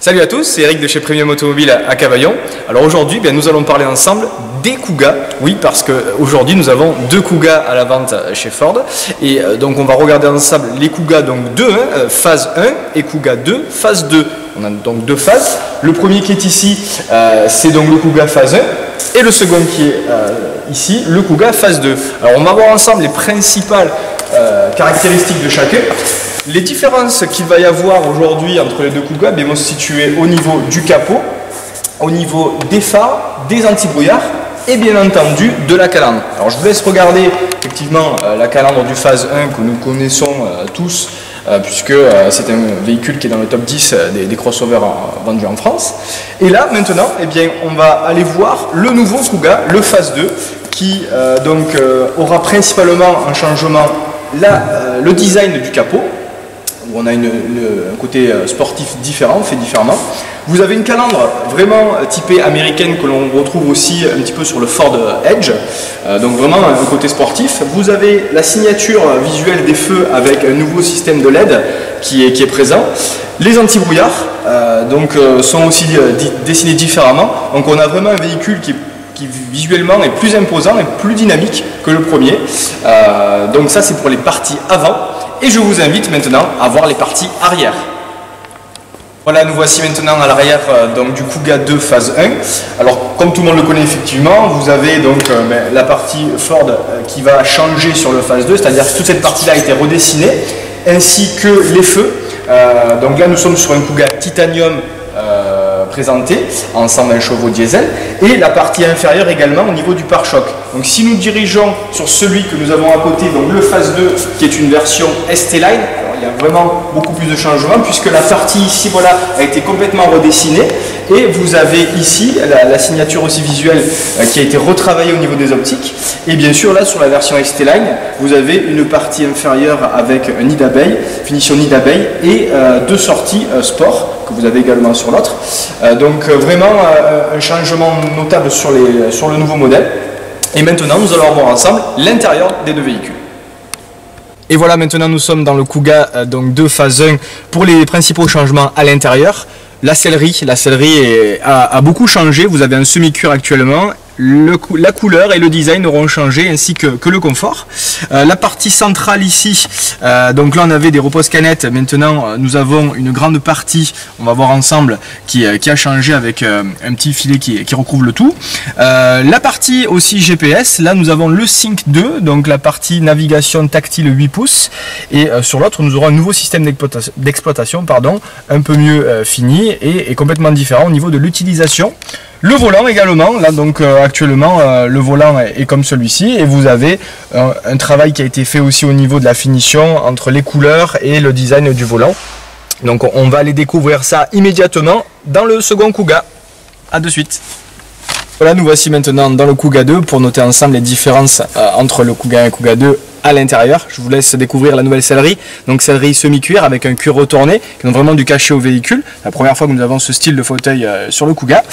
Salut à tous, c'est Eric de chez Premium Automobile à Cavaillon. Alors aujourd'hui, nous allons parler ensemble des Kuga. Oui, parce qu'aujourd'hui nous avons deux Kuga à la vente chez Ford. Et donc on va regarder ensemble les Kuga donc 2, phase 1 et Kuga 2, phase 2. On a donc deux phases. Le premier qui est ici, c'est donc le Kuga phase 1. Et le second qui est ici, le Kuga phase 2. Alors on va voir ensemble les principales caractéristiques de chacun. Les différences qu'il va y avoir aujourd'hui entre les deux Kuga vont se situer au niveau du capot, au niveau des phares, des anti-brouillards et bien entendu de la calandre. Alors je vous laisse regarder effectivement la calandre du phase 1 que nous connaissons tous puisque c'est un véhicule qui est dans le top 10 des crossovers vendus en France. Et là maintenant on va aller voir le nouveau Kuga, le phase 2 qui aura principalement un changement le design du capot, où on a un côté sportif différent, fait différemment. Vous avez une calandre vraiment typée américaine que l'on retrouve aussi un petit peu sur le Ford Edge, donc vraiment un côté sportif. Vous avez la signature visuelle des feux avec un nouveau système de LED qui est présent. Les anti-brouillards sont aussi dessinés différemment, donc on a vraiment un véhicule qui visuellement est plus imposant et plus dynamique que le premier. Donc ça c'est pour les parties avant. Et je vous invite maintenant à voir les parties arrière. Voilà, nous voici maintenant à l'arrière du Kuga 2 phase 1. Alors comme tout le monde le connaît effectivement, vous avez donc la partie Ford qui va changer sur le phase 2, c'est-à-dire que toute cette partie-là a été redessinée, ainsi que les feux. Donc là nous sommes sur un Kuga titanium présenté en 120 chevaux diesel, et la partie inférieure également au niveau du pare-choc. Donc si nous dirigeons sur celui que nous avons à côté, donc le phase 2 qui est une version ST-Line, il y a vraiment beaucoup plus de changements puisque la partie ici a été complètement redessinée, et vous avez ici la signature aussi visuelle qui a été retravaillée au niveau des optiques. Et bien sûr là sur la version ST-Line vous avez une partie inférieure avec un nid d'abeille, finition nid d'abeille, et deux sorties sport que vous avez également sur l'autre. Donc vraiment un changement notable sur le nouveau modèle. Et maintenant nous allons voir ensemble l'intérieur des deux véhicules. Et voilà, maintenant nous sommes dans le Kuga 2 phase 1 pour les principaux changements à l'intérieur. La sellerie a beaucoup changé, vous avez un semi-cuir actuellement. La couleur et le design auront changé, ainsi que le confort. La partie centrale ici, donc là on avait des repose-canettes, maintenant nous avons une grande partie, on va voir ensemble, qui a changé avec un petit filet qui recouvre le tout. La partie aussi GPS, là nous avons le Sync 2, donc la partie navigation tactile 8 pouces, et sur l'autre nous aurons un nouveau système d'exploitation, un peu mieux fini et complètement différent au niveau de l'utilisation. Le volant également, là donc actuellement le volant est comme celui-ci, et vous avez un travail qui a été fait aussi au niveau de la finition entre les couleurs et le design du volant. Donc on va aller découvrir ça immédiatement dans le second Kuga. A de suite. Voilà, nous voici maintenant dans le Kuga 2 pour noter ensemble les différences entre le Kuga 1 et le Kuga 2 à l'intérieur. Je vous laisse découvrir la nouvelle sellerie, donc sellerie semi-cuir avec un cuir retourné qui donne vraiment du cachet au véhicule. La première fois que nous avons ce style de fauteuil sur le Kuga.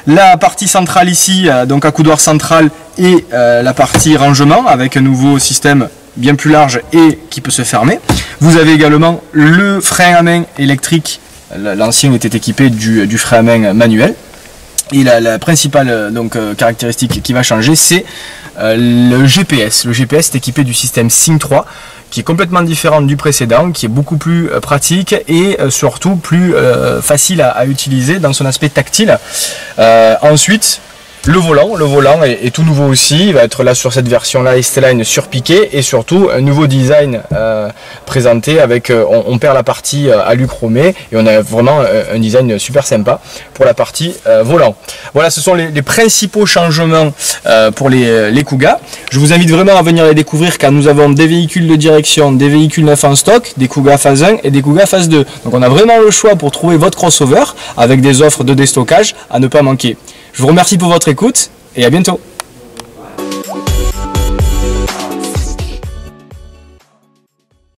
La partie centrale ici, donc accoudoir central, et la partie rangement avec un nouveau système bien plus large et qui peut se fermer. Vous avez également le frein à main électrique, l'ancien était équipé du frein à main manuel. Et la principale caractéristique qui va changer, c'est le GPS. Le GPS est équipé du système Sync 3, qui est complètement différent du précédent, qui est beaucoup plus pratique et surtout plus facile à utiliser dans son aspect tactile. Ensuite, le volant est tout nouveau aussi, il va être là sur cette version-là ST-Line surpiqué, et surtout un nouveau design présenté avec, on perd la partie alu-chromé et on a vraiment un design super sympa pour la partie volant. Voilà, ce sont les principaux changements pour les Kuga. Je vous invite vraiment à venir les découvrir car nous avons des véhicules de direction, des véhicules neufs en stock, des Kuga phase 1 et des Kuga phase 2. Donc on a vraiment le choix pour trouver votre crossover avec des offres de déstockage à ne pas manquer. Je vous remercie pour votre écoute et à bientôt.